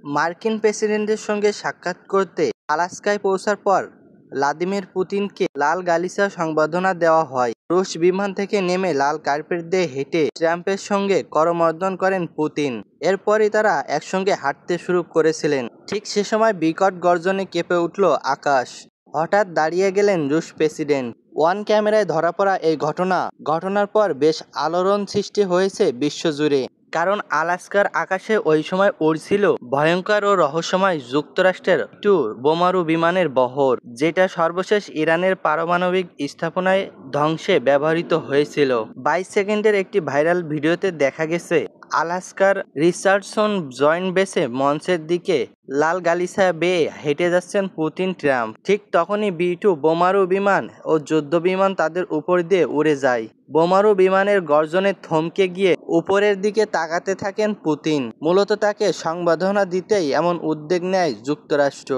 মার্কিন প্রেসিডেন্টের সঙ্গে সাক্ষাৎ করতে আলাস্কায় পৌঁছার পর ভ্লাদিমির পুতিনকে লাল গালিচা সংবর্ধনা দেওয়া হয়। রুশ বিমান থেকে নেমে লাল কার্পেট দিয়ে হেঁটে ট্রাম্পের সঙ্গে করমর্দন করেন পুতিন। এরপরই তারা একসঙ্গে হাঁটতে শুরু করেছিলেন। ঠিক সে সময় বিকট গর্জনে কেঁপে উঠল আকাশ। হঠাৎ দাঁড়িয়ে গেলেন রুশ প্রেসিডেন্ট। ওয়ান ক্যামেরায় ধরা পড়া এই ঘটনার পর বেশ আলোড়ন সৃষ্টি হয়েছে বিশ্বজুড়ে। কারণ আলাস্কার আকাশে ওই সময় উড়ছিল ভয়ঙ্কর ও রহস্যময় যুক্তরাষ্ট্রের টু বোমারু বিমানের বহর, যেটা সর্বশেষ ইরানের পারমাণবিক স্থাপনায় ধ্বংসে ব্যবহৃত হয়েছিল। 22 সেকেন্ডের একটি ভাইরাল ভিডিওতে দেখা গেছে আলাস্কার রিচার্ডসন জয়েন্ট বেসে মঞ্চের দিকে লাল গালিচা বেয়ে হেঁটে যাচ্ছেন পুতিন ট্রাম্প। ঠিক তখনই B-2 বোমারু বিমান ও যুদ্ধ বিমান তাদের উপর দিয়ে উড়ে যায়। বোমারু বিমানের গর্জনে থমকে গিয়ে উপরের দিকে তাকাতে থাকেন পুতিন। মূলত তাকে সংবর্ধনা দিতেই এমন উদ্যোগ নেয় যুক্তরাষ্ট্র।